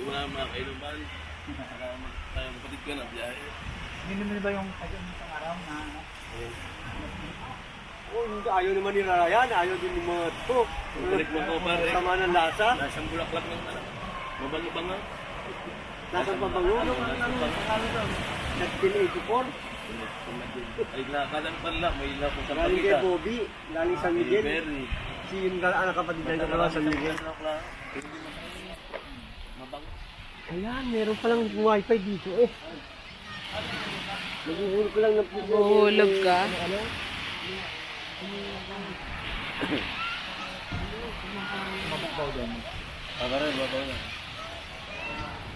wala mga kainuman. Kapatid ka na, biyahe. Hindi ba yung isang araw na ano? Oh, ayaw naman ni Ryan, ayaw din ng mga ito. Balik mo ko pare. Sama ng lasa. Lasang bulaklak ng ano. Mabango-bango. Lasang pabango. Nag-84. Ay, nakalang pala. May lapo sa Galing kay pagkita. Bobby, galing San Miguel. Berry. Si yung anak kapatid na dalawa San Miguel. Mabango. Ayan, meron palang wifi dito eh. Naguhulog ko lang ng puso. Naguhulog ka? Ano? Mababaw din. Rin, babaw na.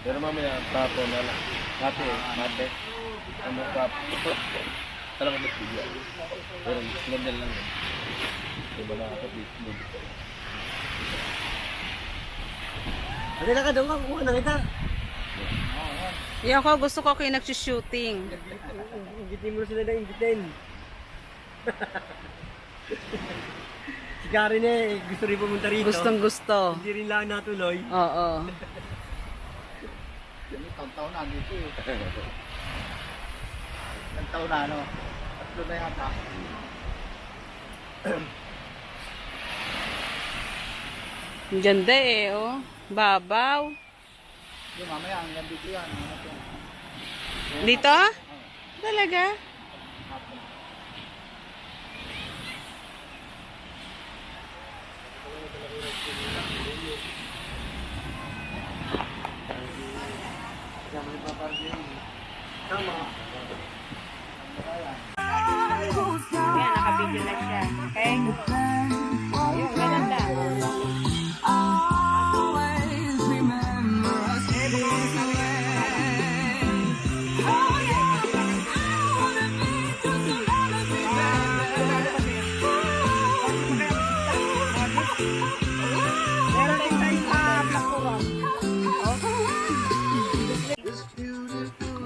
Pero mamaya, tapo na lang. Mate, mate. Ano ka? Talagang ba't bigyan? Pero slender lang yun. Diba na ako, dito. Ano na ka doon ka? Kuha na kita. Yung ako, gusto ko kayo nagsushooting. Ingitin mo sila na ingitin. Si Karen eh, gusto rin pumunta rito. Gustong gusto. Hindi rin lang natuloy. Oo. Taon-taon na dito eh. Taon na ano? Tatlo na yata. Ang ganda eh, oh. Babaw. Yung mamaya, hanggang dito yan. Dito? Talaga? Ayan, nakabidyo na siya. Okay? Ayun, maganda.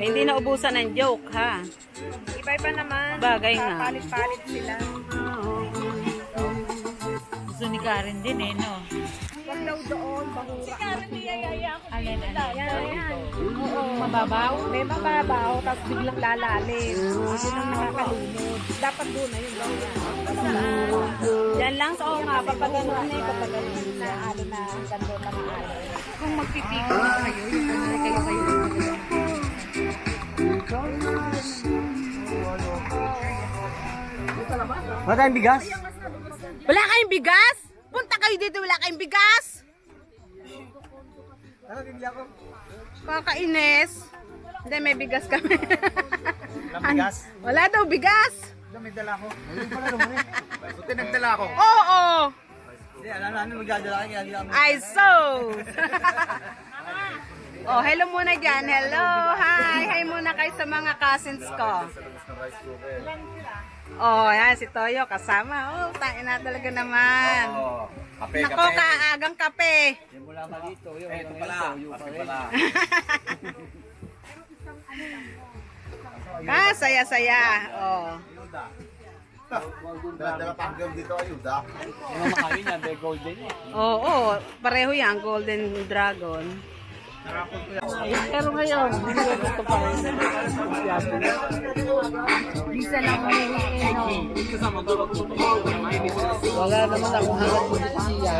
Eh, hindi na ubusan ng joke, ha? Iba-iba naman. Bagay nga. Palit-palit sila. Gusto ni Karen din eh, no? Huwag daw doon, bahura. Si Karen niyayaya ako. Alin, Yan. Oo. Mababaw? May mababaw, tapos biglang lalalim. Yun ang nakakalunod. Dapat doon na yun daw yan. Diyan lang, so nga, Kapag ano na eh, kapag ano na, ano na, ganda na maalo. Kung magpipiko na kayo, yung kunwari kayo. Wala tayong bigas? wala kayong bigas? Punta kayo dito, wala kayong bigas? Ano, bibili ako? Kakainis. Hindi, may bigas kami. Walang bigas? Wala daw bigas. May dala ko. Buti nagdala ako. Oo. Hindi, alam namin magdadala kayo. Kaya hindi kami. I so. Oh, hello muna dyan. Hello. Hi. Hi muna kayo sa mga cousins ko. Oh, yan si Toyo kasama. Oh, tain na talaga naman. Nako, kaagang kape. Yung mula malito. Ito pala. Kape pala. Saya-saya. Oh. Dala pa hanggang dito, ayuda. Yung makain yan, may golden eh. Oo, pareho yan, Golden Dragon. Pero ngayon, hindi ko gusto pa rin. Bisa lang kami Wala naman akong hangat ko dito siya.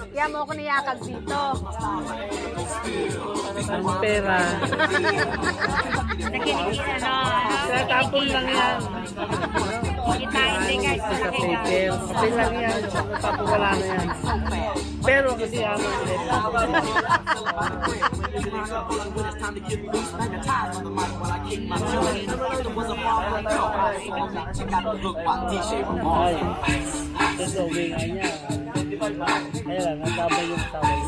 Kaya mo ako niyakag dito. Ang pera. Nakinikita na. Tatapon lang yan. Kitain din guys. Sa paper. Kapil lang yan. Tapos wala na yan. Pero kasi ano ay, ito uwi nga niya. Kaya lang, nagkabay yung tawag.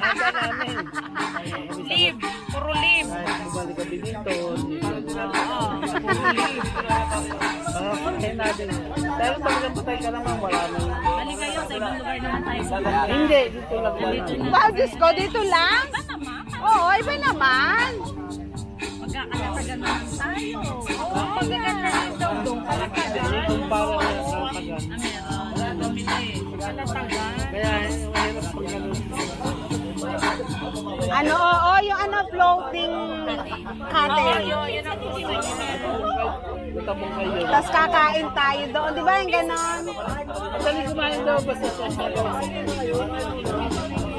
Nanda namin. Live. Puro live. Ay, bumalik kami dito. Kaya natin. Pero talagang patay ka naman, wala na yun. Bali kayo, sa ibang lugar naman tayo. Hindi, dito lang. Wow, Diyos ko, dito lang? Oo, iba naman. Magkakalatagan naman tayo. Oo, magaganda rin daw doon. Kalatagan. Kung para sa tagan. Meron. Wala bumili. Kalatagan. Kaya, mahirap pag ganun. Ano, oo, yung ano, floating cottage. Yun ang kukuha niya. Tabong kayo. Tapos kakain tayo doon. Di ba yung ganon? Dali kumain daw basta siya.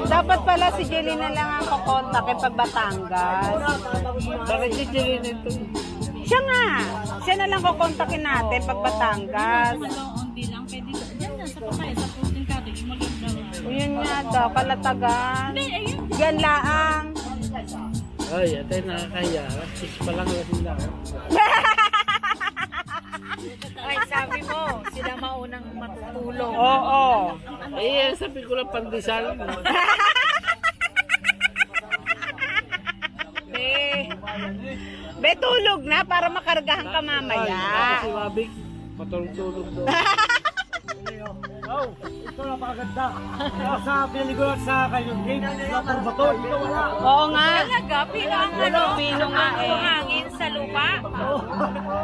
Dapat pala si Jelly na lang ang kukontakin pag Batangas. Bakit si Jelly nito? Siya nga. Siya na lang kukontakin natin pag Batangas. Hindi lang pwede. Diyan na sa pakay, sa posting cottage. Maganda nga. Yun nga daw, Kalatagan. Ayun. Yan laang. Ay, ate nakakaya. 6 pa lang sila. Ay, sabi mo, sila maunang matutulong. Oo. Eh, sabi ko lang pandesal. Be, tulog na para makargahan ka Ay, mamaya. si Wabik. Matulog-tulog doon. Oh, ito napakaganda. Sa pinaligo at sa kanyang gate, sa Purbato, ito wala. Oo nga. Talaga, pino ang ano, Pino nga eh. hangin sa lupa.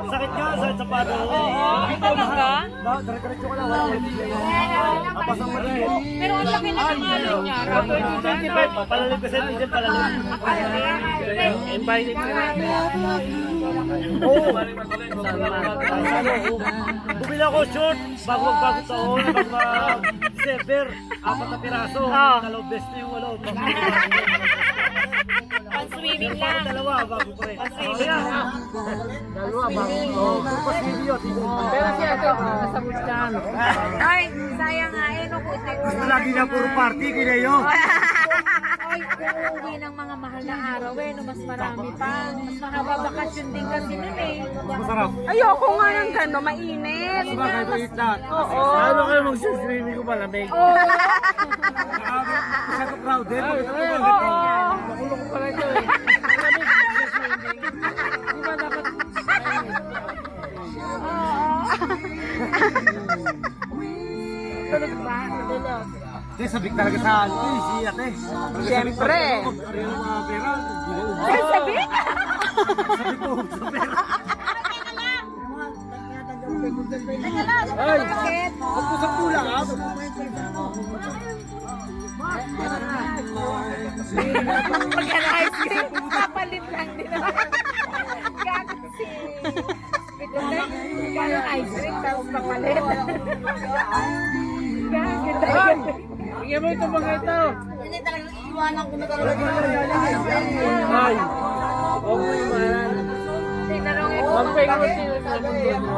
Sakit nga, sakit sa pado. Oo, talaga. Dire-diretso ka lang, wala. Kapasang mo rin. Pero ang laki na pangalan niya. 25, palalim kasi ito dyan, palalim. Invited ka na. Oo. Bumili ako short, bago taon, December, 4 na piraso. Oh. Dalawang best na yung wala. Pan-swimming lang. Dalawa, bago ko rin. Dalawa, bago. Oo, pasili yun. Pero siya ito, nakasabot ka. Ay, sayang nga eh. Gusto lagi na puro party, kinayo. Ay, kung uuwi ng mga mahal na araw eh, no, mas marami pa. Mas mahaba bakasyon din kasi nun eh. Masarap. Ayoko nga ng gano'n, mainit. Diba kahit maliit lahat? Oo. Ano kayo mag-swimming ko malamig? Oo. Masyado crowded. Oo. Makulong ko pala ito eh. Malamig, mag-swimming. Di ba dapat? Tulog ba? Tulog. Hindi, sabik talaga sa ano, si ate. Siyempre. Yung mga pera, Ay, sabi? sabi ko, sa pera. Ay, bakit? Huwag ko sa kulang, ha? Pagka ice cream, papalit lang din ako. Gagod si... Kaya ice cream, tapos papalit. Gagod. Bigyan mo ito mga ito. Hindi talaga iwanan ko na talaga. Ay, huwag mo imanan. Huwag pa ikaw sila sa mundo.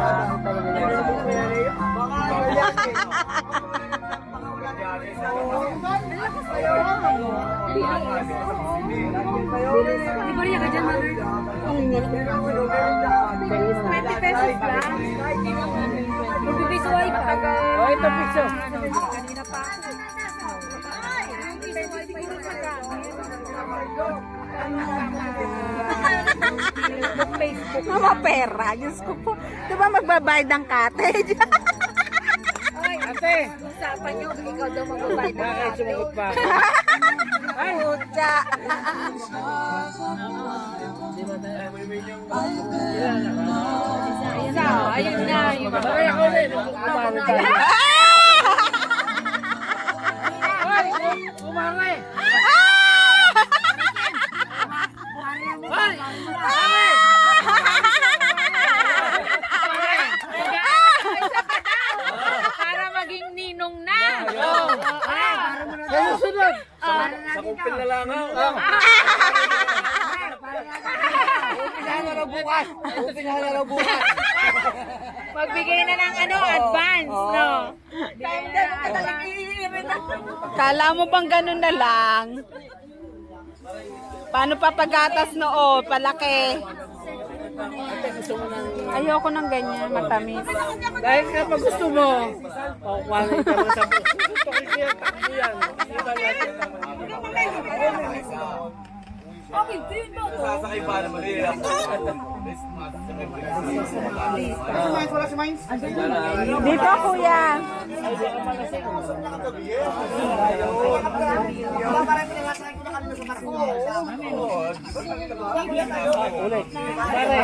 Di ba rin ka dyan, mother? 20 pesos lang. Magbibig sa wifi. Oh, ito piso. Kanina pa ako. Ay, 20 pesos wifi yung magamit. Facebook. Mga pera, Diyos ko po. Di ba magbabayad ng cottage? Ay, Ate, usapan nyo, ikaw daw magbabayad ng bakit sumagot pa? Ay, utya. isa. Ayun na, yung mga Ay, ako rin. Kumari tayo. Ay, kumari. Ay, para maging ninong na. kayo sunod. Sa kumpil na lang ako. Magbigay na ng ano, advance, no? Kala mo bang ganun na lang? Paano papagatas noo? Palaki. Ayoko ng ganyan, matamis. Dahil kapag gusto mo, o kumain ka lang sa buso. Gusto ko siya, takbo yan. Hindi ba natin Sasakay pa naman rin ako. Dito, kuya. ulit. Pare,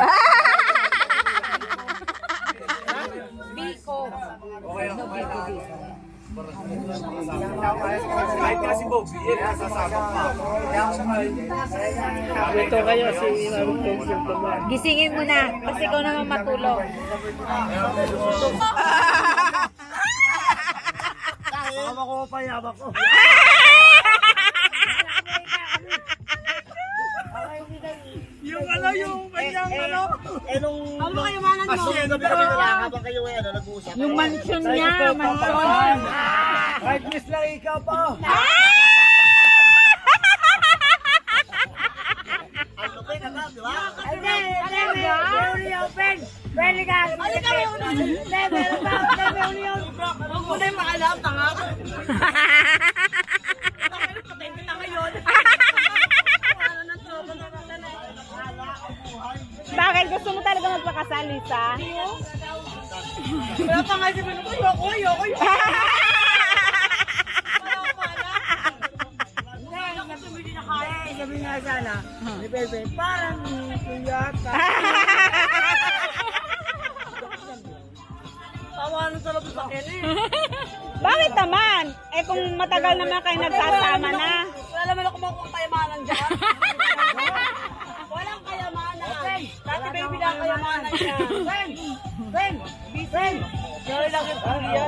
Biko. Kahit nga si Bobby, sasama pa. Ito kayo si Mami Pencil naman. Gisingin mo na, kasi ikaw naman matulog. Hawak ko pa, hawak ko. Yung kanyang Ano ba kayamanan mo? Habang kayo ngayon, nag-uusap. Yung mansion niya, mansion. Kahit miss lang ikaw pa. Ang lupin na ba, di ba? Hindi open. Pwede ka. Ano ka may unan? Hindi, meron ba? Hindi, may union. Huwag mo na yung makalam, tanga. Patente na ngayon. Bakit? Gusto mo talaga magpakasal, Lisa? Wala pa nga si Mino. Ayoko. Hindi na kaya. Sabi nga sana, ni Pepe, parang yata. Tawa na talaga sa akin eh. Bakit naman? Eh kung matagal naman kayo nagsasama na. Wala naman ako makuha kayamanan dyan. Walang kayamanan. Dati baby lang kayamanan niya. Ben! Gawin lang yung kuya.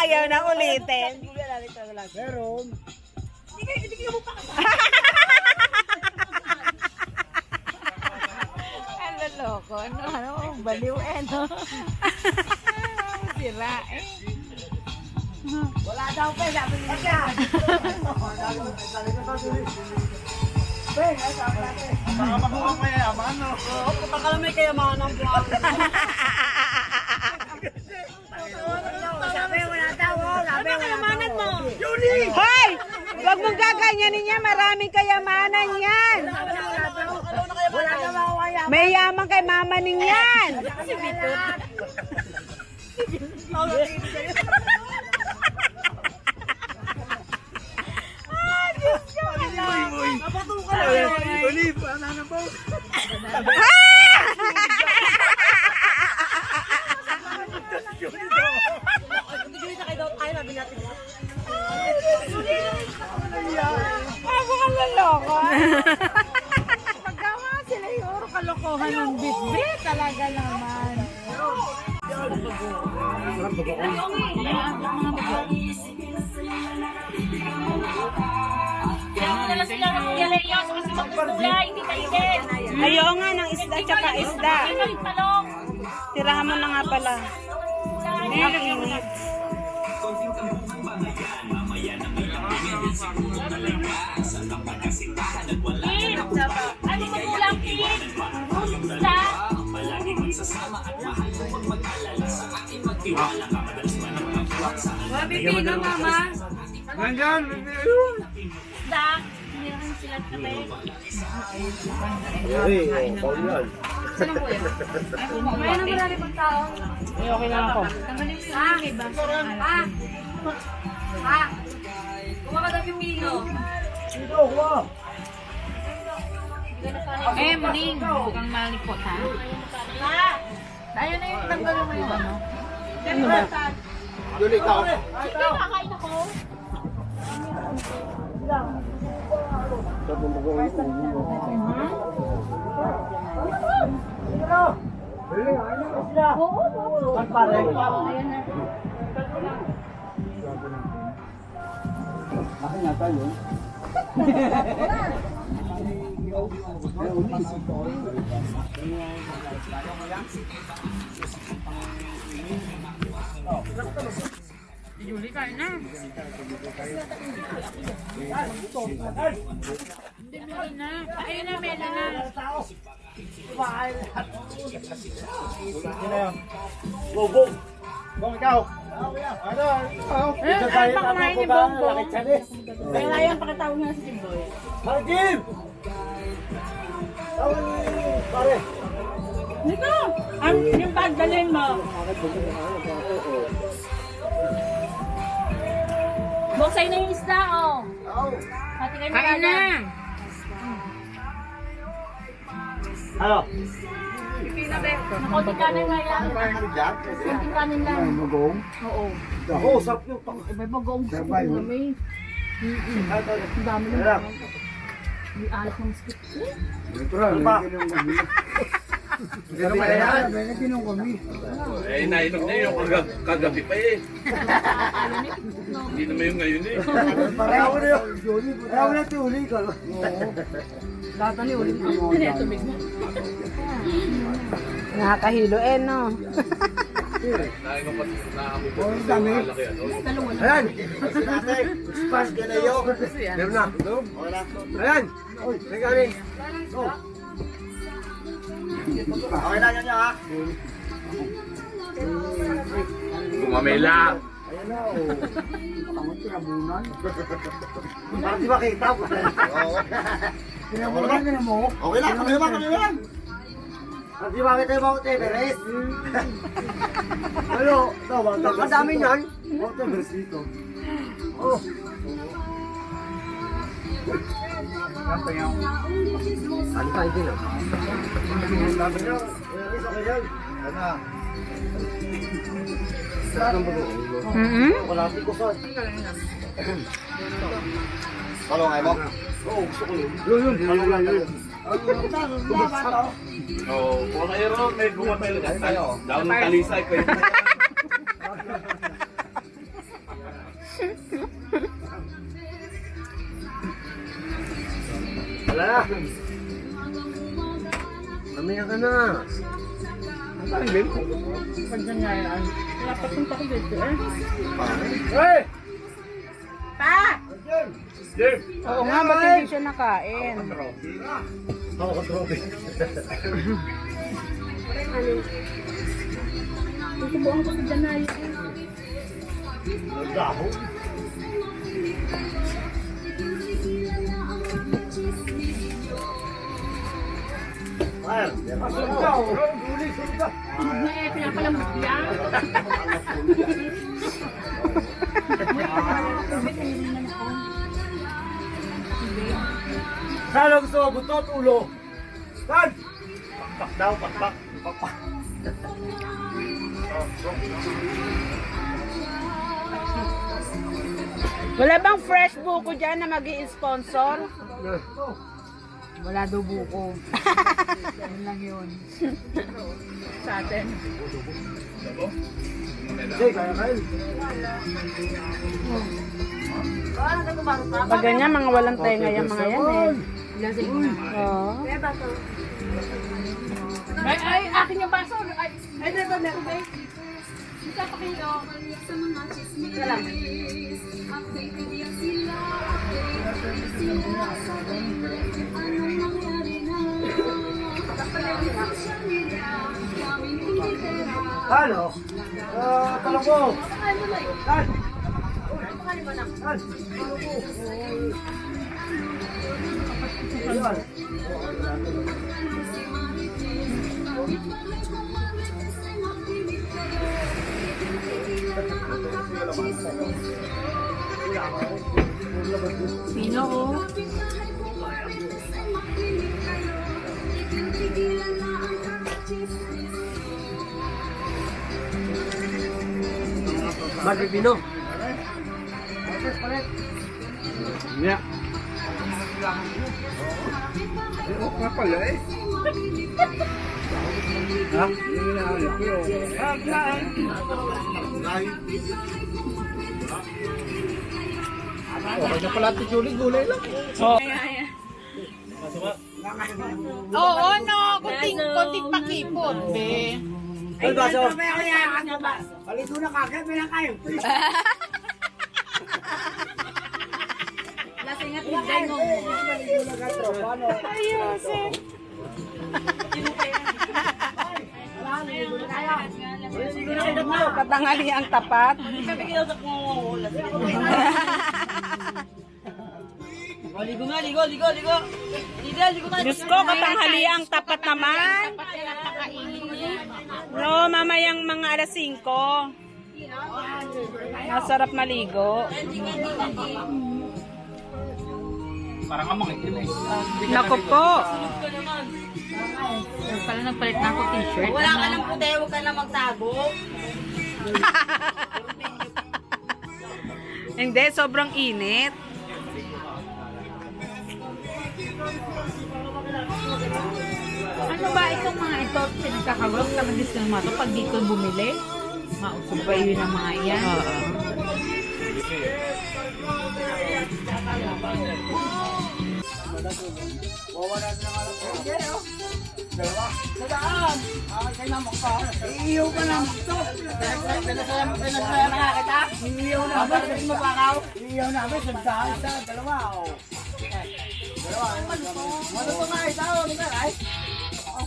Ayaw na ulitin. Pero, Hindi kayo mo pa Ano loko? Ano? Baliw eh, no? Sira eh. wala daw pa. Sabi niya siya. Baka makuha pa yaman, no? Oo, kapag alam may kayamanan buwan. Sabi wala daw. Sabi kayamanan mo. Hoy! Huwag mong gaganyanin niya. Maraming kayamanan yan. Wala daw ako kaya. May yaman kay mama ning yan. Kasi bitot. Napatukan na. Olive, ano na ba? Hindi ko isa kayo daw. Ay, sabi natin. Ako ka laloko. Pagkawa sila yung kalokohan ng bitbit. Talaga naman. Ayaw nga ng isda tsaka isda. Tirahan mo na nga pala. Nakainit. Ano ba kulang, Pin? Isda? Mabibino, mama. Nandyan, Isda? Meron sila tabi. May naman natin pang tao. Ay, okay lang ako. Tanggalin mo yung may baso. Kuha ka daw yung milo. Eh, muning. Huwag kang malikot, ha? Ayun na yung tanggalin mo yung ano. Julie, ikaw. Sige, kakain ako. Julie, kain na. Hindi, meron na. Ayun na, meron na. Bong, ikaw. Ano? Ay, pakamain ni Bongbong. Kaya yan, pakitawag nga si Jimboy. Jim! Tawag pare. Niko! Yung bag, dalhin mo. Buksay na yung isda, oh. Pati kayo kain na. Ano? Konti kanin nga yan. Konti kanin lang. Magong? Oo. Ako, sarap yung May bagoong sa Sabay, kuko kami. Ang dami ng mga. May alat ng skip. Natural, may ginong kami. Sino ba yan? May ginong kami. Eh, nainom na yung kagabi pa eh. Hindi naman yung ngayon eh. Kaya ko na yun. Kaya ko na tuli ka. Lahat na ni ulit. Ito mismo. Nakakahilo no? Nainom pa naamoy ko. Ang dami. Malaki ano. Ayan! Spas ka na yun. Meron na. Ayan! May galing. Okay na yan ha. Gumamela. Ayan na, oh. Pangot tinabunan. Parang di makita. Oo. Tinabunan ka na mo. Okay lang, kami lang. Parang di makita yung mga Everest. Ano? Nakadami niyan. Mount Everest dito. Oh. Ano pa hindi no? Sabi niya, okay yan. Ano? Wala ko sa. Talong ay mo? Oo, gusto ko yun. Yun. Oo, kung mayroon, may gumamela ka. Daon ng talisay ko yun. Wala na. Mamaya ka na. Ang talim. Pagdan nga yan. Wala pa punta ko dito eh. Hey! Pa! Jim! Oo nga, ba't hindi siya nakain? Ako ka trophy. Tutubuan ko sa Janay. Nagdaho. Fire! Pasok ka! Huli, huli ka! Na eh, pinapalambot yan. Saan gusto mo? Butot, ulo? Saan? Pakpak daw, pakpak. Pakpak. Wala bang fresh buko dyan na mag-i-sponsor? Wala daw buko. Yun lang yun. Sa atin. Sige, kaya. Pag ganyan, mga walang tenga yung mga yan eh. Oo. Ay, akin yung baso. Ay, meron ba? Isa pa kayo. Isa lang. Ano? Talong mo. Saan? Saan? Ayan. Sino oh? Magpipino. Yeah. Nga pala eh. Ha? Okay na pala ito, Julie. Gulay lang. Oo, no. Kunting pakipot, be. Ay, baso. Palito na kagad, may lang kayo. Lasing at hindi mo. Ayusin. Katangali ang tapat. Ligo nga, ligo. Diyos ko, katanghali ang tapat naman. No, mamayang mga alas 5. Masarap maligo. Parang kamang itim eh. Naku po. Pala nagpalit na ako t-shirt. Wala ka ng puti, huwag ka na magtago. Hindi, sobrang init. Ano ba itong mga ito, pinagkakawag na madis ng mga ito, pag dito bumili, mausog pa yun ang mga yan. Iiyaw ka na. Pinasaya na kita. Iiyaw na. Bakit mo pakaw? Iiyaw na. May sandahan sa dalawa. Dalawa. Ano to nga ito? Ano ka? Ay?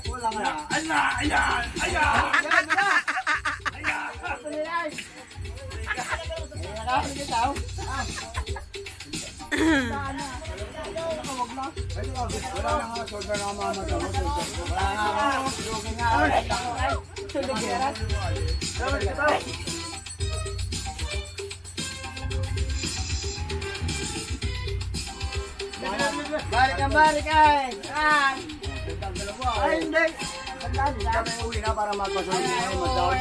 Wala nga. Ayan! Ayan! Ayan! Ayan! Balik ay! Ay, hindi! Kami uwi na para magpasulit na yung mag-down.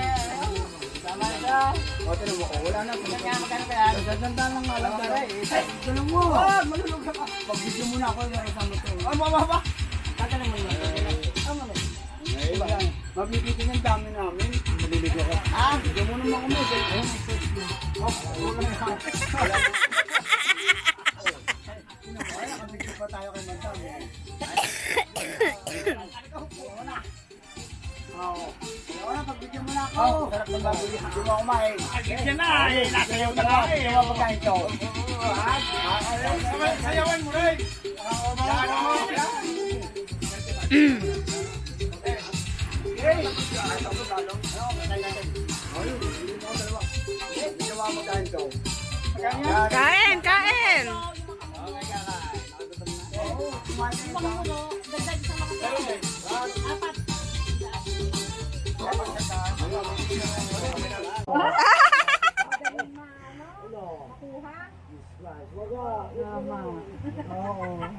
Tama na siya. O, tinan mo ko. Wala na. Magkano kaya? Sasandaan lang nga lang tara eh. Tulong mo. Malulog ka pa. Pag-video muna ako yung isang motor. Mama. Tatanong mo yun. Mabibitin yung dami namin. Maliligo ka. Video mo naman kami. Wala nakabigil pa tayo kay Madam. Oo. Wala, pagbigyan mo na ako. Sarap ng babuli. Hindi mo kumain. Yan na. Nasayaw na nga. Sayaw mo pagkain ito. Sayawan mo rin. Kain, kain.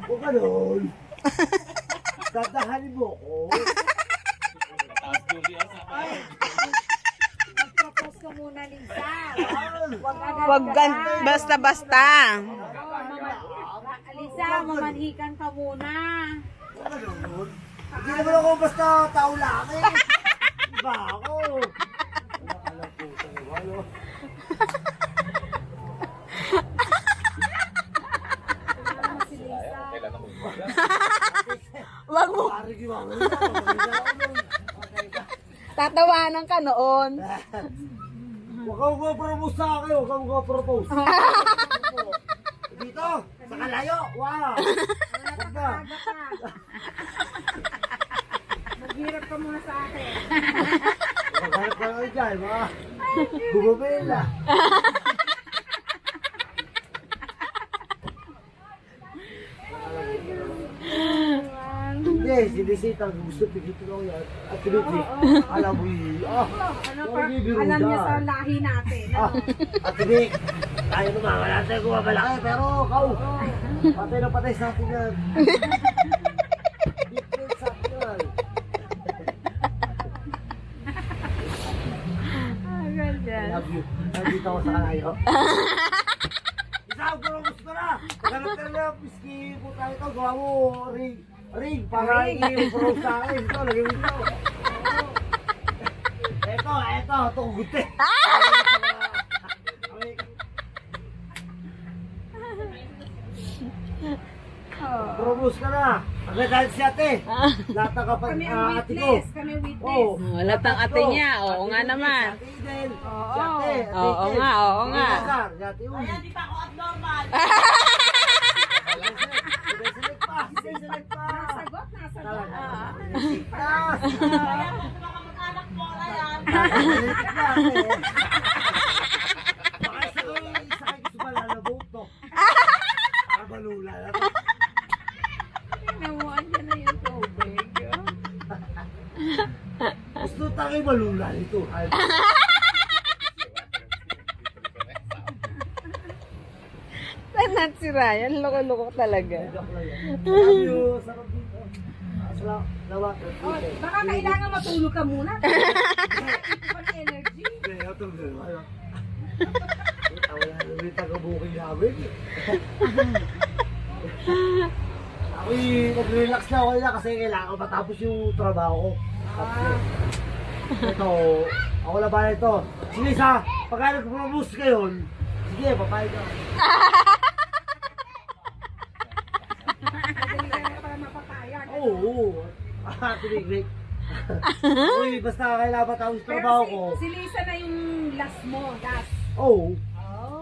Huwag ka doon. Tatahanin mo ko. Mag-propose ka muna, Lisa. Wag basta-basta. Lisa, mamanhikan ka muna. Huwag ka doon. Hindi naman ako basta tao lang eh. Iba ako. Alam ko sa walo. Wag mo. Tatawanan ka noon. Huwag kang propose sa akin. Huwag kang propose. Dito, sa kalayo. Wow. Huwag na. Maghirap ka muna sa akin. Maghanap ka lang dyan, mga gumabela. Hindi, sinisita. Gusto pigito lang yan. At piniti. Alam mo yun. Alam niya sa lahi natin. At hindi. Tayo naman, wala tayo kumabalaki. Pero kau, patay na patay sa atin yan. Different sa atin yan. Love you. Nandito ako sa kalayo. Isang puro gusto na. Pagkanap ka na, piski po tayo ito. Gawa mo ring. Ring, para i-pro sa akin. Ito, lagay mo ito. Ito, tungguti. Promos ka na. Agad dahil si ate. Lahat ng kapag ate ko. Kami witness. Oh, Wala tang ate niya. Oo nga naman. Si ate Eden. Si ate. Oo nga, oo nga. Si ate Uy. Hindi pa ako abnormal. Sineselect pa. Nasagot. Ah. Kaya kung kamag-anak mo, ayan. Sineselect pa. Baka isa ko gusto ba lalabog to. Para balula na to. Namuan niya na yung tubig. Gusto tayo malula nito. At si Ryan, loko-loko talaga. Love you. Sarap dito. Salamat. Baka kailangan matulog ka muna. Pag energy. Ito din. Ayun. Wala na taga-booking namin. Ako'y nag-relax na ako na kasi kailangan ko matapos yung trabaho ko. Ito, ako na ba ito? Sige sa, pagka nag-propose kayo, sige, papayag ka. Oo. Tinigrik. Uy, basta kailangan matapos yung trabaho ko. Si Lisa na yung last mo, last. Oo.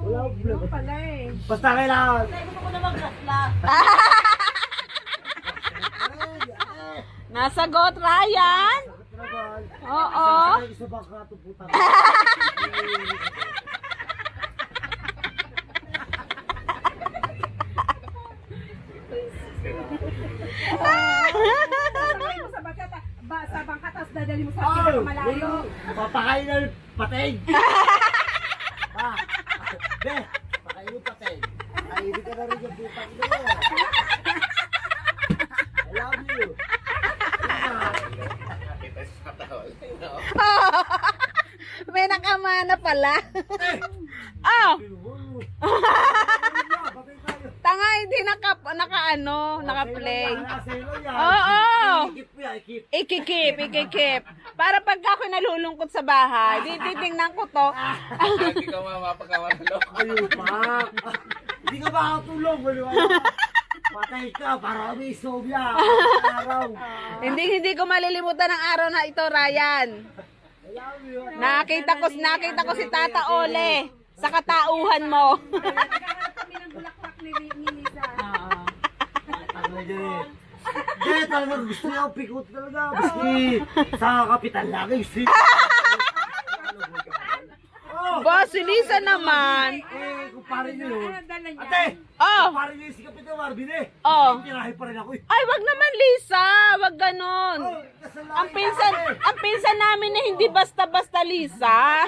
Wala akong problema. Ano pala eh. Basta kailangan. Nasagot, Ryan? Oo. Isa baka ito puta. Dadali mo sa bangka, sa bangka, tapos dadali mo sa pinakamalayo. Papakain na patay. Be, pakain mo patay. Kainin ka na rin yung putang ina mo. I love you. May nakamana pala. Oh! Tanga, hindi naka-play. Oo. Ikikip. Para pagka ako nalulungkot sa bahay, titingnan ko to. Hindi ka mapagkawaralo. Ayun pa. Hindi ka makatulog. Patay ka para kami sobya. Araw. Hindi ko malilimutan ang araw na ito, Ryan. Nakita ko si Tata Ole sa katauhan mo. Nagkakalap kami ng bulaklak ni Lisa. Kaya talaga gusto niya ang pikot talaga. Kasi sa kapitan lagi. Boss, si Lisa naman. Kumpare niyo yun. Dala niya. Ate! Oh, Kumpare niyo yung si Kapitan Marvin eh. oh. Tirahe pa rin ako eh. Ay, wag naman, Lisa. Wag ganon. Ang Ang pinsan namin na hindi basta-basta, Lisa.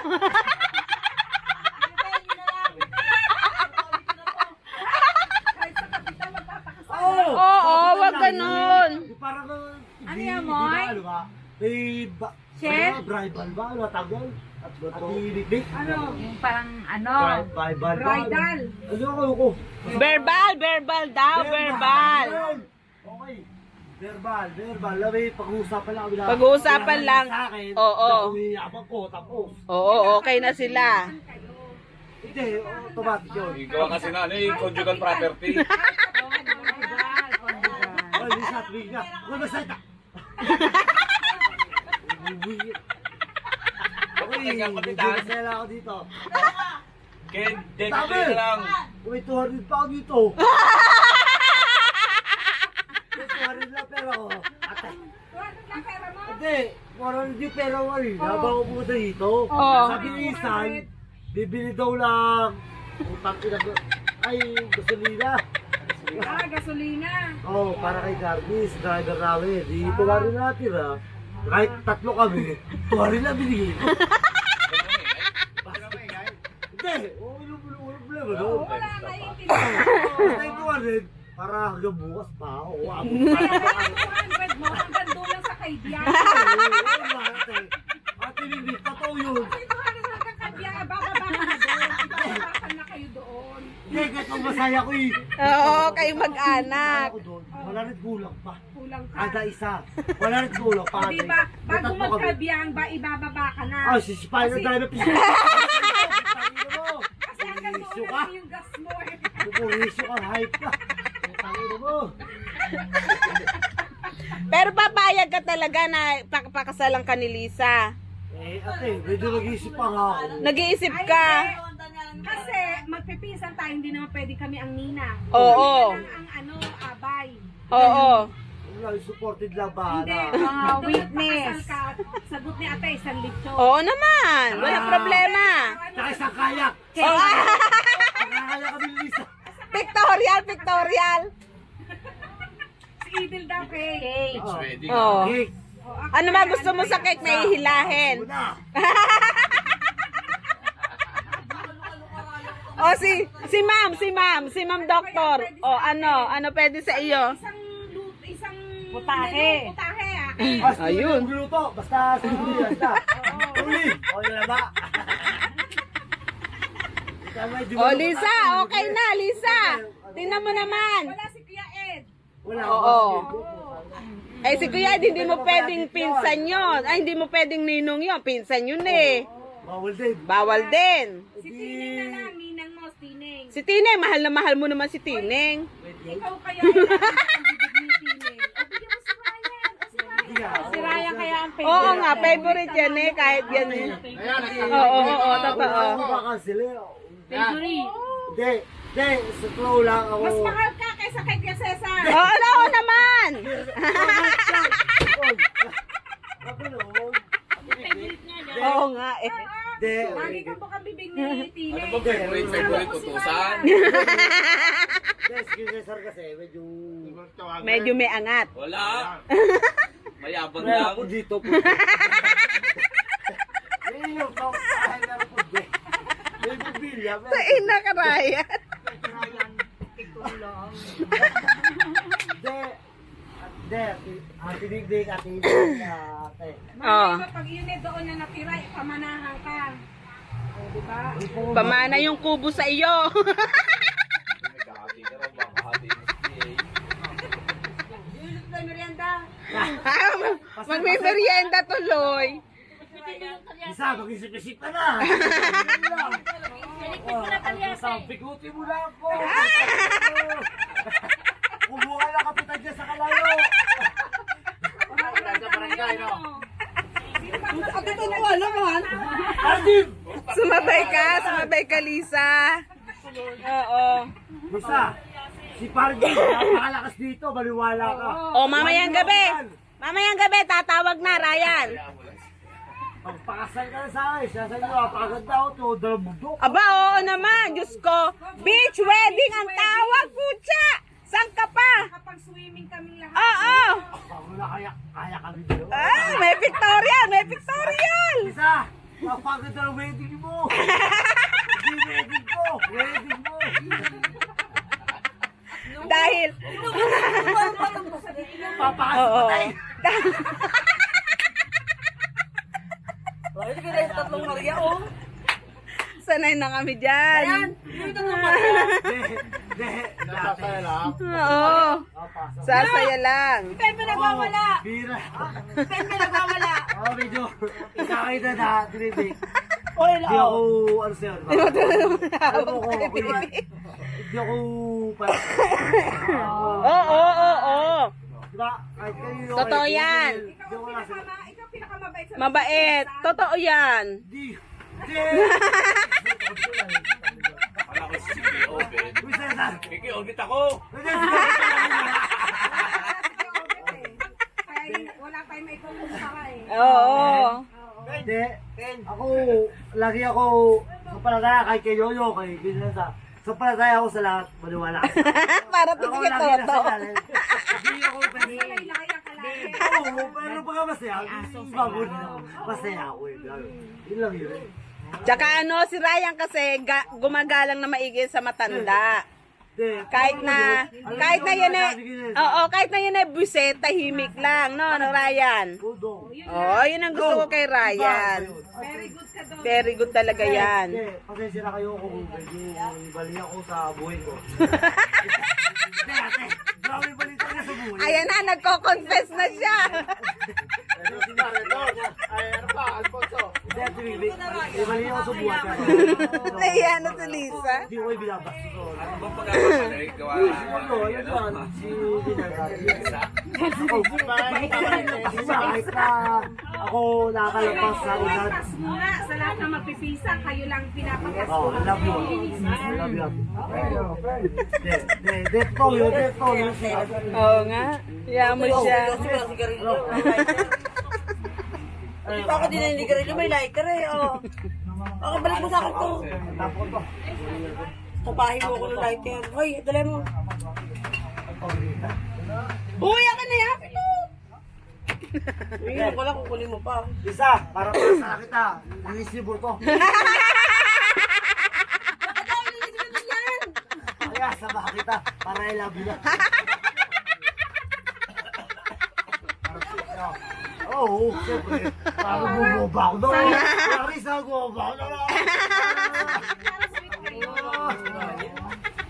Oo, wag ganon. Parang Ano yan, Moy? Ano ba? Eh, Chef? Bridal ba? Ano tawag? At dinikdik? Ano? Yung parang ano? Bridal. Bridal. Ano ko? Verbal daw, verbal. Okay. Verbal. Labi, pag-uusapan lang. Pag-uusapan lang. Sa akin, Oo. na umiyabang ko, tapos. Oo, okay na sila. Hindi, automatic yun. Gawa kasi na, ano yung conjugal property. Ay, Lisa, tumigil ka. Huwag na salita. Okay, masaya ako dito. Kaya, Sabi! lang. May 200 pa ako dito. May 200 lang pero ako. Ate. Hindi, 400 yung pera ko rin. Habang ako pumunta dito. Oo. Sabi ni Isan, bibili daw lang. Utang ina ko. Ay, gasolina. Gasolina. Oo, para kay Garbis, driver namin. Dito nga rin natin ha. Kahit tatlo kami, tuwarin na binigay ko. Hindi, walang problema no? Wala naiintindihan. Basta yung tuwarin, para hanggang bukas pa. Oo, abot pa. Kaya 200 mo, hanggang doon lang sa kaibiyan. Ate Lili, totoo yun. Kasi 200 hanggang kaibiyan, bababa ka na doon. Ibabakan na kayo doon. Hindi, kahit ang masaya ko eh. Oo, kayo mag-anak. Ako doon, wala rin gulang pa. Kulang ka. Kada isa. Wala rin gulang pa. Di ba, bago magkabiyang ba, ibababa ka na. Ah, sisipahin na tayo na piso. Kasi hanggang doon lang yung gas mo eh. Pupurisyo ka, hype ka. Tangina mo. Pero papayag ka talaga na pakasalan ka ni Lisa. Eh, ate, medyo nag-iisip pa nga ako. Nag-iisip Ay, ka. hindi. Kasi magpipinsan tayo, hindi naman pwede kami ang nina. Oo. Kami lang ang abay. Oo. Wala, supported lang ba? Hindi. Witness. Ka, sagot ni ate, isang litso. Oo naman. Walang problema. Tsaka isang kayak. Oo. Nakakaya kami ni Lisa. Pictorial. Si Idil daw kay. Oh. Ready. Oo. Cake. Ano ba gusto mo sa cake na ihilahin? Una. O si ma'am doktor. O ano pwede sa iyo? Isang Putahe. putahe ah. Ayun. Luto, basta sinuli, basta. Uli. O, yun na ba? O Lisa, okay na Lisa. Tingnan mo naman. Wala si Kuya Ed. Wala. Oo. Eh si Kuya Ed, hindi mo pwedeng pinsan yun. Ay, hindi mo pwedeng ninong yun. Pinsan yun eh. Bawal din. Bawal din. Si Tineng na lang, ninang mo, Tineng. Si Tineng, mahal na mahal mo naman si Tineng. Ikaw kaya ang bibig ni Tineng. O, bigyan mo si Ryan. O, si Ryan. Si Ryan kaya ang favorite. Oo nga, favorite yan eh, kahit yan eh. Oo, totoo. Ano ba kasi, Leo? Favorite. Hindi, hindi, sa flow lang ako. Mas mahal ka kaysa kay Kuya Cesar. Oo, oo naman. Oo nga eh. Hindi. Lagi ka bukang bibig ni Tineng. Ano ba favorite utusan? Hindi, si Cesar kasi, medyo... Medyo may angat. Wala. Mayabang Wala lang. ako dito po. Yung kahit na po, may bumbilya. Sa ina ka, Ryan. Hindi, tinigdig at tinigdig ate. Oo. Pag yun eh doon na natira, pamanahan ka. O, diba? Pamana yung kubo sa iyo. Nagkakati ka raw, baka hati mo si PA. Yulot na merienda. Magme-merienda tuloy. Isa, mag-isip-isip ka na. Pikuti mo na ako. Kumuha na kapitan dyan sa kalayo. Sa barangay, no? Sumabay ka, Lisa. Oo. Isa, si Pargi, napakalakas dito, baliwala ka. O, mamayang gabi, tatawag na, Ryan. Pagpakasal ka na sa akin, siya sa inyo, napakaganda ako to, dalang bundok. Aba, oo naman, Diyos ko. Beach wedding ang tawag, putya. Saan ka pa? Kapag swimming kaming lahat. Oo. Ako na kaya kami dito. Ah, may pictorial, may pictorial. Isa, napakaganda ng wedding mo. Hindi wedding ko, wedding mo. Dahil, Papakasal oo. pa tayo. Sanay na kami dyan. Napasaya lang. Oo. Sasaya lang. Pepe nagwawala. Bira. Pepe nagwawala. Oo, medyo kakita na, tinibig. Hindi ako, ano sa'yo, diba? Alam mo ko, hindi ako parang... Oo. Diba? Kahit kayo... Totoo yan. Hindi ako nasa... Ikaw pinakamabait sa Mabait. Totoo yan. Hindi. Wala ko si Kiki Ovid. Kiki Ovid ako. Kaya wala tayong may kukumpara eh. Oo. Hindi. Ako, lagi ako sa palataya kay Yoyo, kay Ginesa. Sa palataya ako sa lahat, maniwala. Para to Ako si lagi na Toto. sa lahat. Hindi ako pwede. Laya ka lagi. Oo, pero baka masaya. Bago na. Masaya ako eh. Yun lang yun. Tsaka ano, si Ryan kasi gumagalang na maigi sa matanda. Kahit na yun eh, oo, kahit na yun eh, buset, tahimik lang, no, Ryan? Oo, yun ang gusto ko kay Ryan. Very good ka doon. Very good talaga yan. Pasensya na kayo kung medyo bali ako sa buhay ko. Grabe balita niya sa buhay. Ayan na, nagko-confess na siya. Hindi, bali ako sa buhay. Ayan na si Lisa. Hindi ko ibinabas ko. Ano bang pagkakasalit gawa Ano, yun ba? Si Binagay. Kahit na ako nakakalapas sa edad. Pass muna sa lahat ng magpipisa, kayo lang pinapapas Oh, I love you. I love you. Death ko yun. Oo nga, hiya mo siya. Ako din ang ligarilyo, may lighter eh, oh. Ako, balik mo sa akin to. Tapahin mo ako ng lighter. Hoy, dala mo. Uy, akin na yan, ito. Hindi ko lang kukunin mo pa. Isa, para sa kita. Resibo to. Tama kita, para I love you na. Oo, siyempre. Parang gumoba ako doon. Clarissa, gumoba ako doon.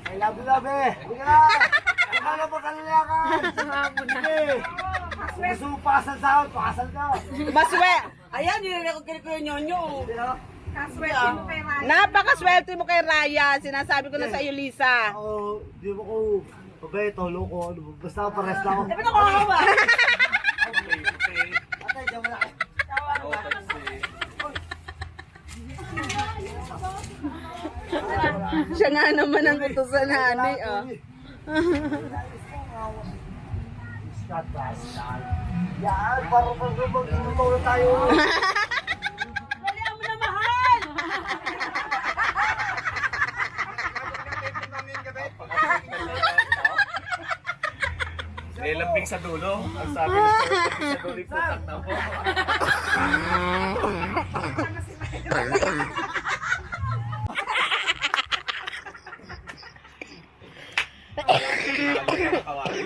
I love you, love eh. Hindi ka na. Hindi ka na pagkalalakan. Sige. Gusto mo pakasal sa akin, pakasal ka. Ayan, nire-record ko yung nyonyo. Napakaswerte mo kay Ryan. Sinasabi ko na sa iyo, Lisa. Oo, di mo ko pabeto, loko, ano, basta pares lang ako. Ba't ako kawa? Atay, diyan mo na kayo. Siya nga naman ang utusan na ani, oh. Yan, parang mag-inutulo tayo. Nilambing sa dulo. Ang sabi ni Sir, lambing sa dulo yung putak na po.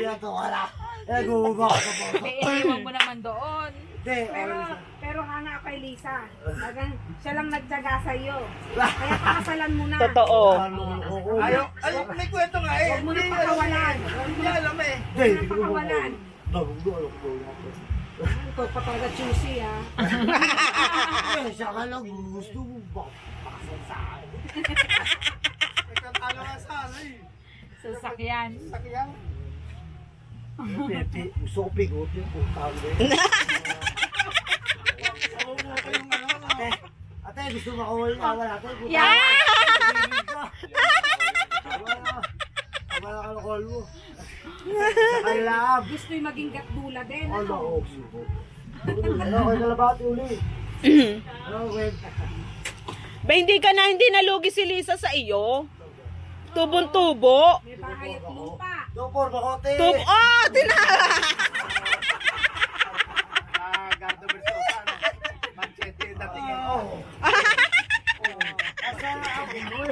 Yan to, wala. Eh, gumawa ko sa boto. Iiwan mo naman doon. Hindi, Pero hanga kay Lisa. Siya lang nagtyaga sa iyo. Kaya pakasalan mo na. Totoo. Ayaw, may kwento nga eh. Huwag mo na pakawalan. Hindi alam eh. Hindi, hindi ko Pakawalan. Ito pa talaga choosy ah. Eh, siya ka lang, gusto mo ba? Pakasal sa akin. Ano nga sana eh. Sasakyan. Pepe, gusto ko pigot yung putang mo. Ate, gusto mo kawal na wala natin. Yeah! Wala ka na call mo. Nakalab. Gusto yung maging gatdula din. Ano, suko. Ano, kayo nalabati uli. Ano, wait. Ba, hindi nalugi si Lisa sa iyo. Tubon-tubo. May bahay at lupa. Dopor, bakote. Oh, Gardo Versosa, ano? Manchete yung dating eh. Asa ang gulo.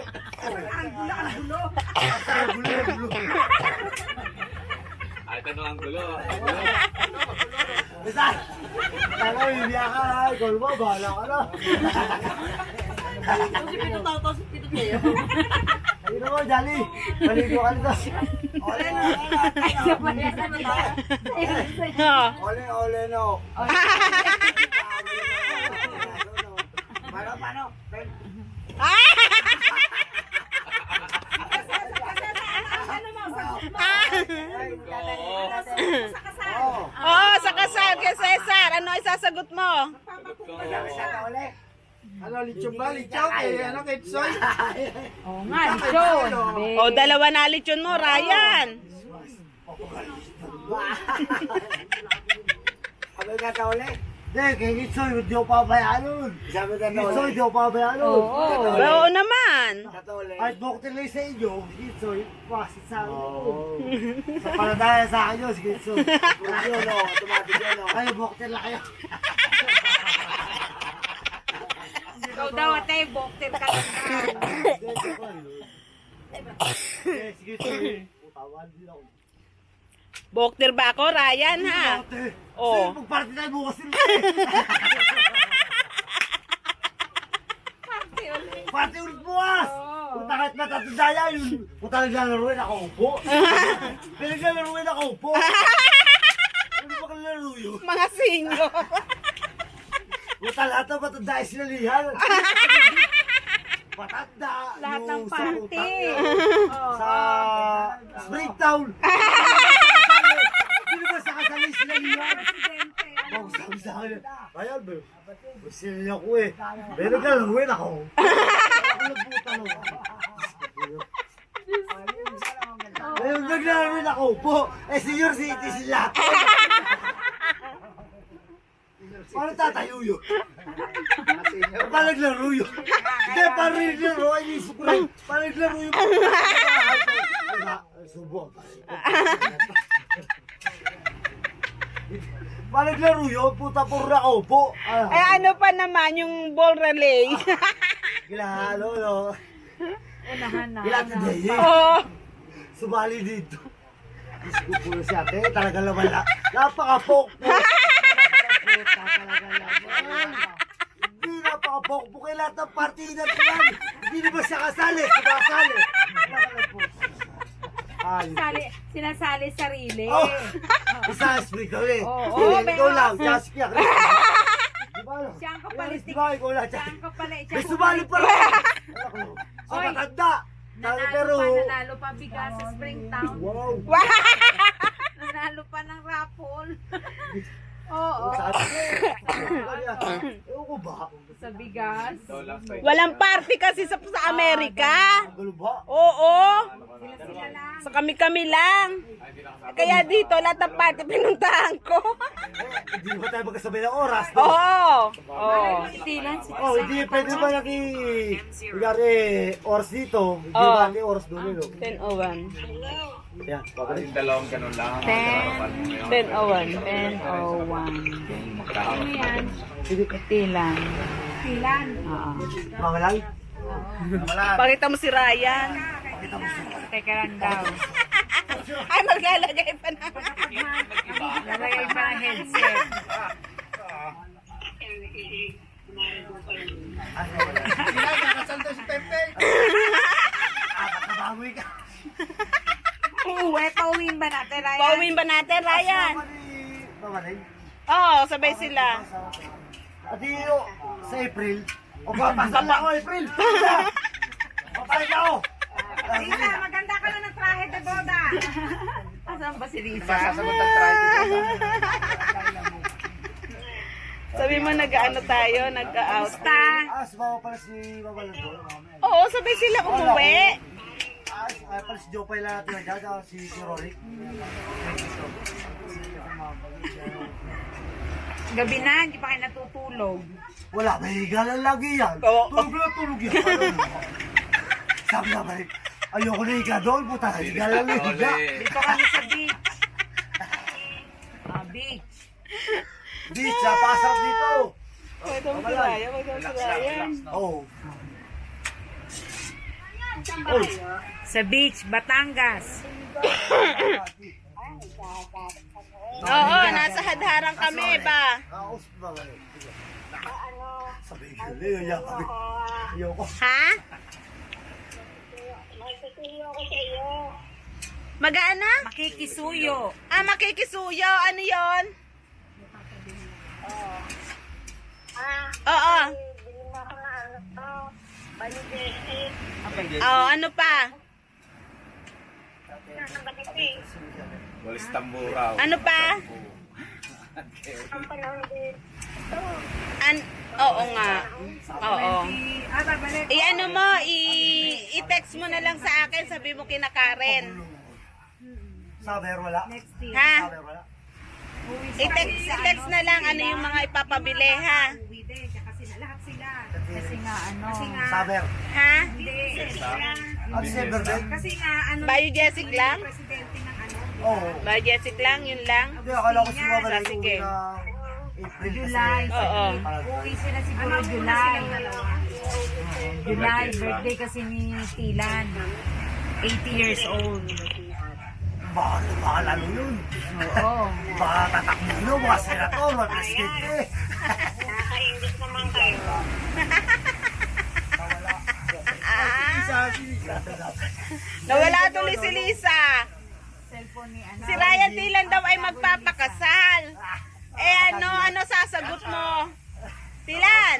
Ay, ito ang gulo. Basta, tanga, hindi ka ha. Ikaw mo, bahala ka na. Ayun ako, Jolly. Maligo ka nito. Ole, no. Paano? Oh, sa kasal kay Cesar. Ano isasagot mo? Ano, lechon ba? Lechon? Ano, ketsoy? Oo nga, John. Oh, dalawa na lechon mo, Ryan. Ano ka ka uli? Hindi, kay Gitsoy, hindi ako pabayaan nun. Gitsoy, hindi ako pabayaan nun. Oo naman. At bukti lang sa inyo, Gitsoy, pasit sa akin. Sa paladaya sa akin yun, si Gitsoy. Kayo, bukti lang kayo. Ikaw daw atay, bokter ka lang. Si Gitsoy, tawan din ako. Bokter ba ako, Ryan, ha? Oh. Kasi pagparty tayo bukas sila. Party ulit bukas! Punta kahit natatandaya yun. Punta naglalaruin ako upo. Naglalaruin ako upo. Ano ba kalaro yun? Mga sinyo. Punta lahat ng matandaya sila lihan. Matanda. Lahat ng yung sa party. utang, Sa Springtown. Sino ba sa kasali sila lihan? Ako sabi sa akin, ayan ba? Masili ako eh. Pero naglalawin ako. Ako nagputan ako. Ngayon naglalawin ako po. Eh senior citizen lahat. Paano tatayo yun? Paano naglaro yun? Hindi, paano naglaro? Ay, isip ko lang. Paano naglaro yun? Subo. Paano naglaro yun? Puta puro ako po. Eh, ano pa naman yung ball relay? Gilahalo, no? Unahan na. Gila today, eh. Oh. sumali dito. Diyos ko po si ate, talaga naman lang. Napaka-pokpok. Hindi napaka-pokpok kay lahat ng partida ko yan. Hindi naman siya kasali, sumasali. Ay. Sinasali sarili. Oh, isa speak kami. Oo, Ikaw lang, just kaya. Di ba? Siya ang kapalit. Di ba ikaw lang, Siya ang kapalit. may sumali pa rin. Sa Oy. matanda. Pero, Nanalo pa bigas sa Springtown. wow. Nanalo pa ng raffle. Oo, Sa atin. Ewan ko ba? sa bigas. Walang party kasi sa Amerika. Gulo ba? Oo. Sa kami-kami lang. Kaya dito, lahat ng party pinuntahan ko. Hindi ba tayo magkasabay ng oras? No? Oo. Oo. Tilan si Oh, hindi pwede ba kunyari, oras dito, hindi Oh. ba natin oras doon, no? 10:01. Yan, babalik. Yung dalawang ganun lang. 10:01. 10:01. Ano yan? Tilan. Tilan? Oo. Mga lang? Pakita mo si Ryan. Teka lang daw. Ay, maglalagay pa na. Lalagay pa ng headset. Nakabawi ka. Pauwiin ba natin, Ryan? Pauwiin ba natin, Ryan? Babalik. Oo, sabay sila. At iyo, sa April, o papasal na ako, April! Papalit ako! Lisa, maganda ka na ng trahe de boda. Asan ba si Lisa? Sabi mo, nag-ano tayo, nag-out. Sumama pala si Mama Lando. Oo, sabay sila umuwi. Pala si Jopay lang natin dyan, si Rory. Gabi na, hindi pa kayo natutulog. Wala, may higalan lagi yan. Oo. Tulog na tulog yan. Sabi na ba, ayoko na higa doon, puta. Higalan na higa. Dito kami sa beach. Beach. Beach, pasarap dito. Pwede mo si Ryan, pwede mo si Ryan. Oo. Sa beach, Batangas. Oo, nasa hadharang kami ba? Kaos ba ba? Sabi ko, ayoko. Ayoko. Ha? Mag-ana? Makikisuyo. Ah, makikisuyo. Ano yon? Oo. Oo, ano pa? Walis tamburaw. Ano pa? Oo nga. Oo. I-ano mo, i-text mo na lang sa akin, sabi mo kina Karen. Saber wala. Ha? Saber wala. I-text na lang ano yung mga ipapabili, ha? Kasi nga ano. Saber. Ha? At Saber din? Kasi nga ano. Biogesic lang? Presidente ng ano. Oo. Biogesic lang, yun lang? Hindi, akala ko si Mama Lando Sige. na April July. kasi. Oo. Uwi sila siguro July. July, birthday kasi ni Tilan. 80 years old. Baka lalo yun. Oo. Baka tatakbo yun, mga senator, mga presidente. Nawala tuloy si Lisa. Cellphone ni ano. Si Ryan Tilan daw ay magpapakasal. Eh ano sasagot mo? Tilan,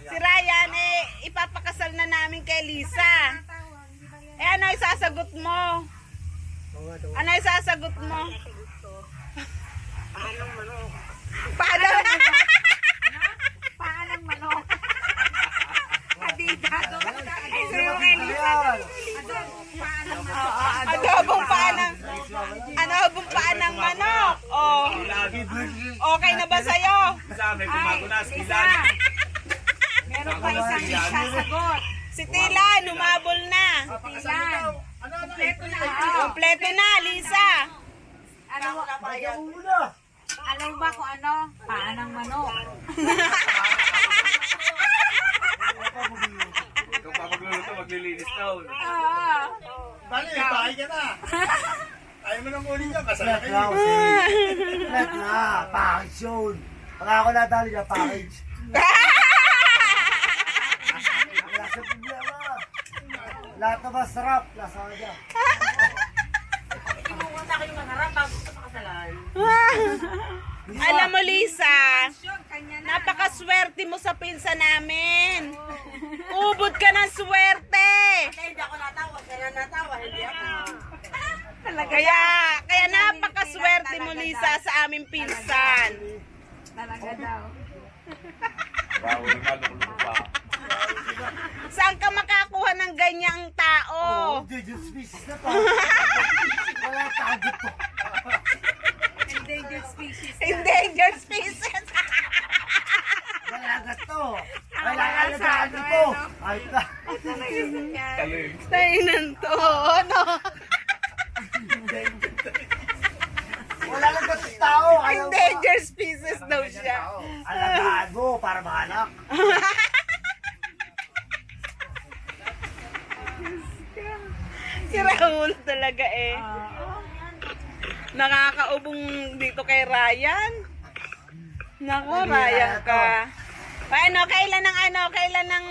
si Ryan ipapakasal na namin kay Lisa. Eh ano isasagot mo? Ano isasagot mo? Paano? Paanang manok. Adida. Adobong paanang. Adobong paanang manok. Oh. Okay na ba sa'yo? Meron pa isang isasagot. Si Tilan, humabol na. Tilan. Kompleto na. Kompleto na, Lisa. Alam mo ba kung ano? Paanang manok. Kung papagluluto, maglilinis daw. Oo. Paano eh, bahay ka na. Ayaw mo nang ulit yun, kasala Flat kayo. na kasi. Flat na. Package yun. Pag ako natali niya, package. Wala sa problema. Lahat na masarap. Nasa kanya. Alam mo, Lisa, napakaswerte mo sa pinsa namin. Ubod ka ng swerte. Hindi ako natawa, kaya natawa, hindi ako. Kaya napakaswerte mo, Lisa, sa aming pinsan. Talaga daw. Saan ka makakuha ng ganyang tao? Endangered species na to. Wala target to. Endangered species. Endangered species. Malagat to. Wala alagaan ito. Ay, ta. Tainan to, no? Wala lang kasi tao. Ayaw mo. Endangered species daw siya. Alagaan mo para maanak. Si Raul talaga eh. Nakakaubong dito kay Ryan. Nako, Ryan ka. Kailan ng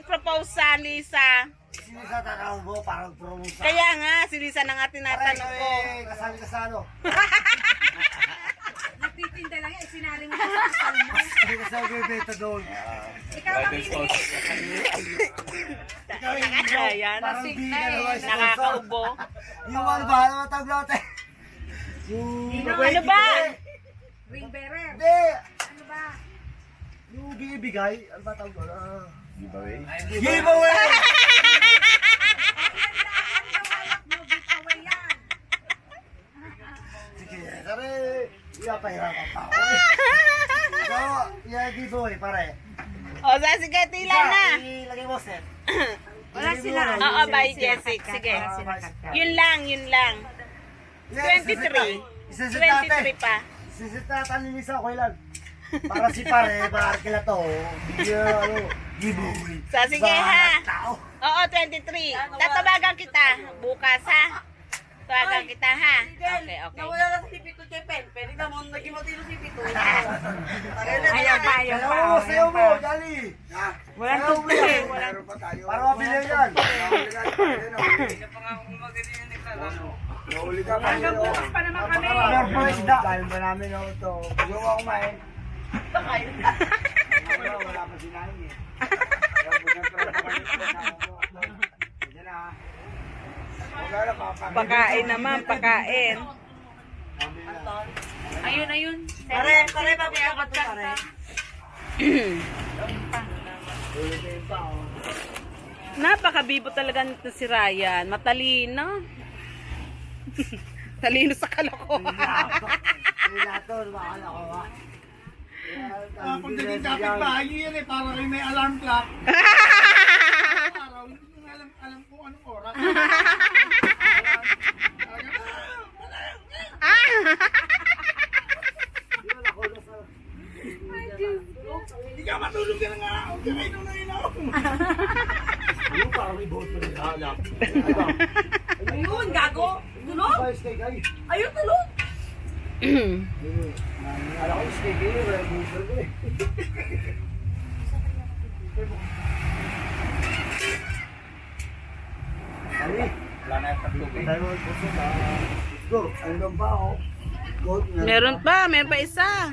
proposal, Lisa? Sino sa tanong mo parang promosa? Kaya nga, si Lisa na nga tinatanong ko. Kasali ka sa ano? Nagtitinda lang yan. Sinari mo. Kasali ka sa bebeta doon. Ikaw mamimili. Ikaw yung Ayan, parang nasig di na ka eh. naman sa nakakaubo. Yung ano ba? Ano ang tawag natin? Yung... Ano ba? Ring bearer. Hindi! Ano ba? Yung bibigay. Ano ba tawag doon? Giveaway? Giveaway! Giveaway yan. Sige, kare. Ipahirapan pa ako eh. So, yung giveaway pare. O, sige, tila na. Ilagay mo set. Wala sila. Oo, bye, Jessic. Sige. Yun lang. 23. 23 pa. Sisitatan ni Lisa, okay lang. Para si pare, kila to. Bigyan, giveaway. So, sige ha. Tao. Oo, 23. Tatabagan kita. Bukas ha. Tawagan kita ha. Okay. Nawala na si Pito Chepen. Pwede na mo naging matino si Pito. Ayaw pa. Sayaw mo, sayaw mo, dali. Walang Sayaw mo tugtog eh. yan. Para mabili yan. Hanggang bukas pa naman kami. Meron pa isda. Dahil ba namin ako ito. Yung ako kumain. Wala pa sinahin eh. Pakain naman, pakain. Ayun. Pare, pabiyak ko to, pare. Napakabibo talaga nito si Ryan. Matalino. Talino sa kalokohan. Wala to, bakala ko ha. Pag naging kapit-bahay nyo yan eh, parang kayo may alarm clock. Araw, hindi ko nga alam kung anong oras. Hindi ka matulog ka na nga. Huwag ka kayo nung inaw. Ano parang may boto rin halak. Ayun, gago. Tulog? Ba, steak ay. Ayun, tulog. Alam ko steak ay, wala boto rin eh. Ali. Wala na yung tatlubig. Tayo magpuso na. Go, andun ba ako? Goat na. Meron pa isa.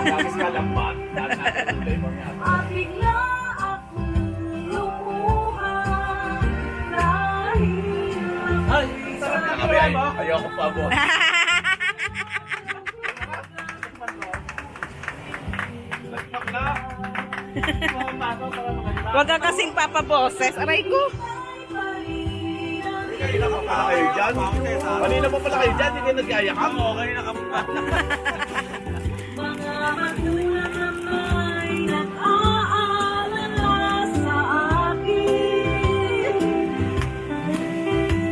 Tapos kalambat. Ayoko pa, boss. Huwag ka kasing papaboses. Aray ko. Kanina pa pala kayo dyan. Kanina pa pala kayo dyan. Hindi kayo nag-aya ka mo. Kanina ka pa. Mga magulang ay nag-aalala sa akin.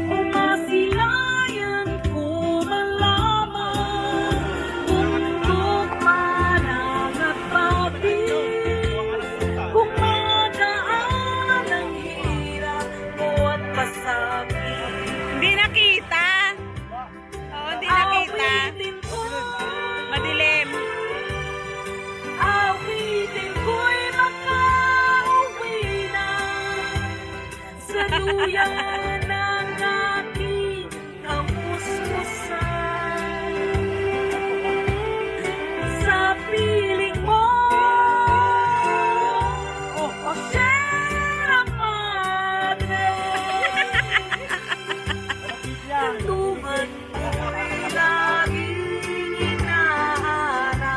O masilayan ko malaman kung tukman ang nagpapit. Kung madaan ang hirap mo at pasakit. Hindi nakita. Oo, hindi nakita. Awitin ko, Madilim. awitin ko'y makauwi na sa duyan ng aking kamusmusan. Sa piling mo, o Sierra Madre, tuntuban mo'y laging hinahanap.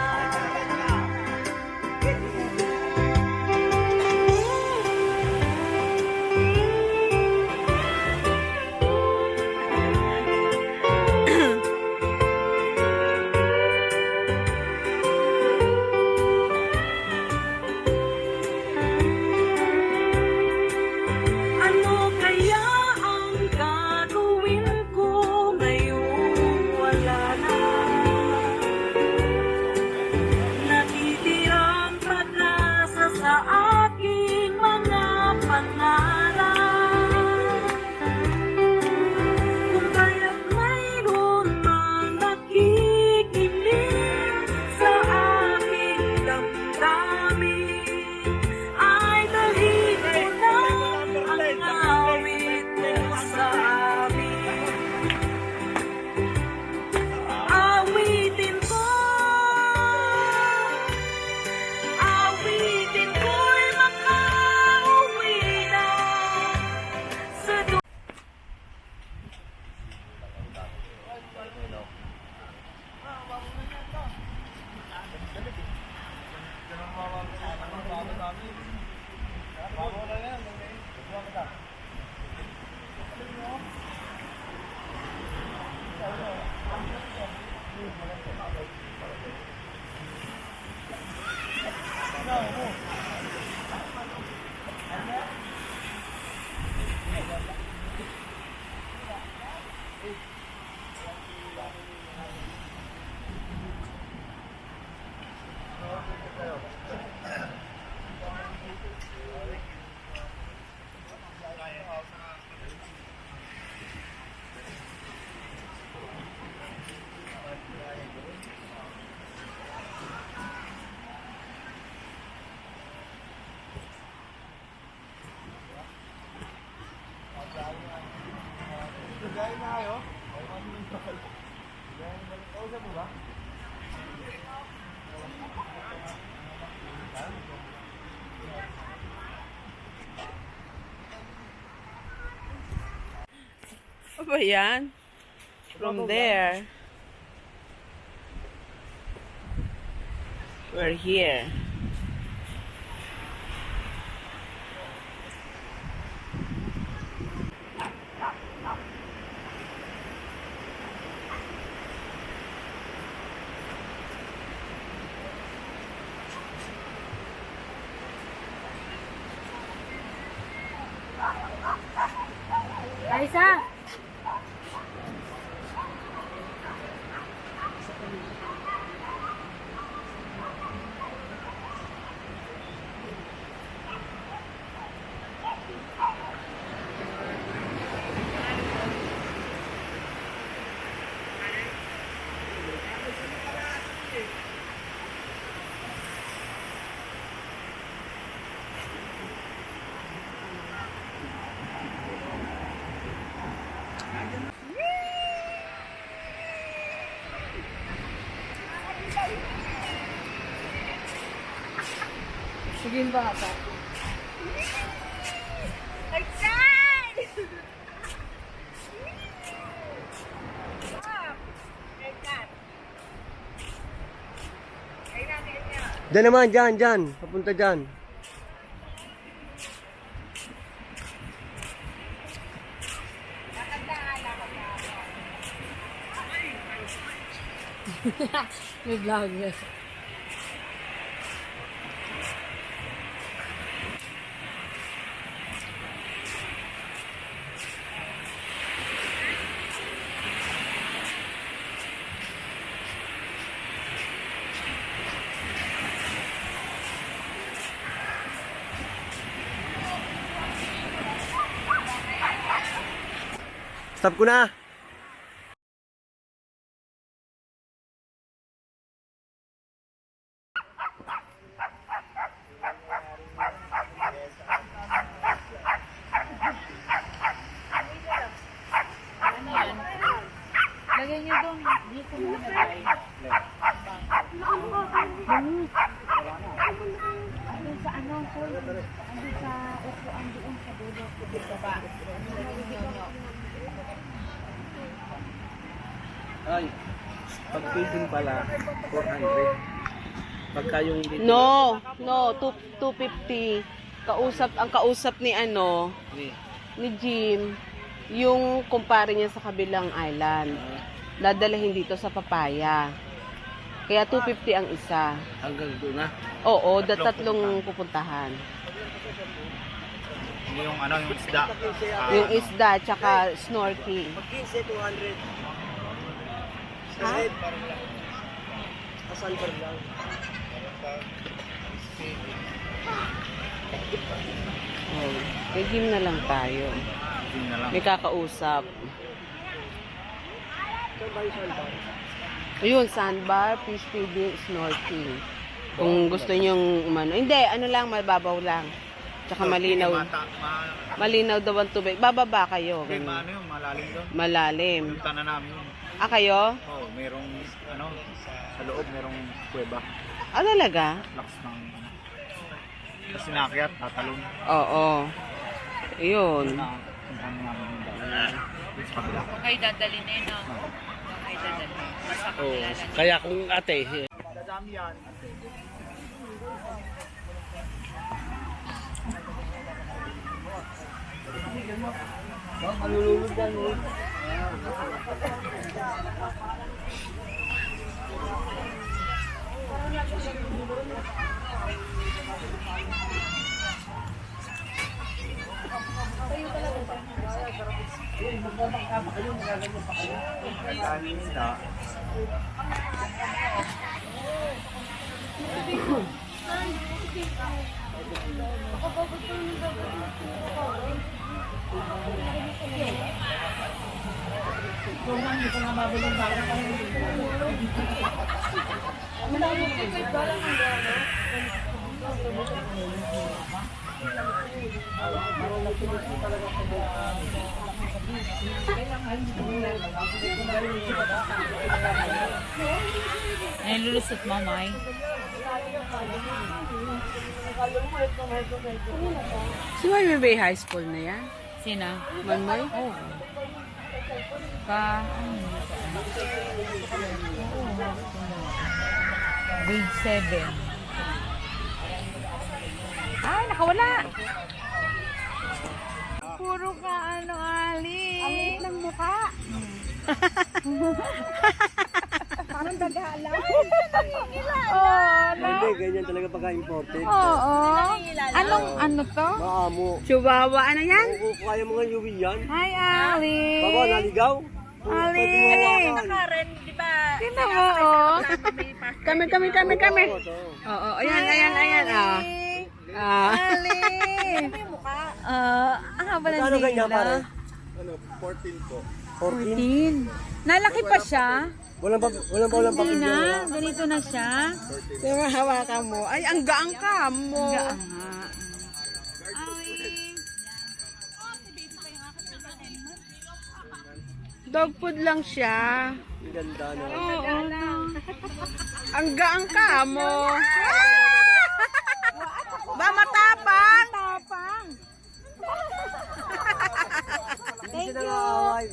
Ano kaya ang gagawin ko ngayong wala na? Natitirang pag-asa sa aking mga pangarap. Kung kaya't mayroon mang nakikinig sa aking damdamin, ay dalhin mo na ang awit mo sa amin. Awitin ko, awitin ko'y makauwi na sa Ano ba yan? From there. We're here. Kaisa! Sige ba ata? Diyan naman, dyan. Papunta dyan. May vlogger. Stop ko na. Lagay niyo doon. Dito mo nilagay. Andun sa ano, sir? Andun sa upuan doon sa dulo. Sa ba? Ay, pag feeding pala, 400. Pagka yung dito, No, 250. Ang kausap ni ni Jim, yung kumpare niya sa kabilang island. Dadalahin dito sa Papaya. Kaya 250 ang isa. hanggang doon na. Oo, tatlong pupuntahan. Yung ano, yung isda. Yung isda, tsaka snorkeling. 15, 200. Sa head. Asan pa lang? Oh, may Jim na lang tayo. Yun na lang. May kakausap. Ayun, sandbar, fish feeding, snorkeling. Kung gusto nyong umano. Hindi, ano lang, mababaw lang. Tsaka malinaw. Malinaw daw ang tubig. Bababa kayo. Okay, ganun. ano yung malalim doon? Malalim. Punta na namin yun. Ah, kayo? Oh, merong ano, sa loob merong kuweba. Ah, talaga? Lakas ng kasi nakyat, tatalon. Oo. Ayun. Na, puntahan namin yung dahil sa kabila. Kayo dadalhin na yun, no? Kayo dadalhin. Basta Oh, kaya kung ate, Dadami yan. Kanina. Nilulusot mo, May. Si Manmoy Bay High School na yan? Sina? Manmoy? Oo. Grade 7. Ay, nakawala! Puro ka ano, Ali. Ang liit ng mukha. Parang dagala. Hindi, ganyan talaga pagka-imported. Oo. Anong ano to? Maamo. Chihuahua, ano yan? Kung kaya mo nga yuwi yan. Hi, Ali. Baba, naligaw. Ali. Karen, di ba? Tingnan mo, oh. Kami. Oo, ayan. Ah. Ali. Ang haba ng Ano ganyan pare? dila. Ano, 14 po. 14. Nalaki pa siya. Walang Hindi papilyo. na. Ganito na siya. Diba, hawakan mo. Ay, ang gaang ka mo. Gaan nga. Dog food lang siya. Ang ganda, no? Oo. Ang gaang ka mo. Ba, matapang? Tapang. Thank you.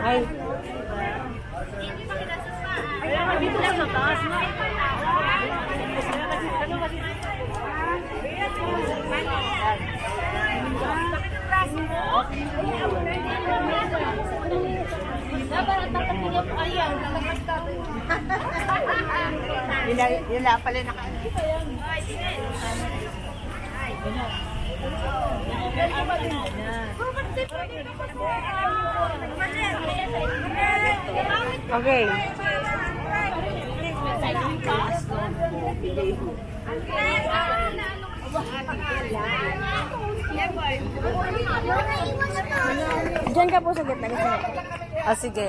Ay. Yun lang pala naka. Okay. Diyan ka po sa gitna. Ah, sige.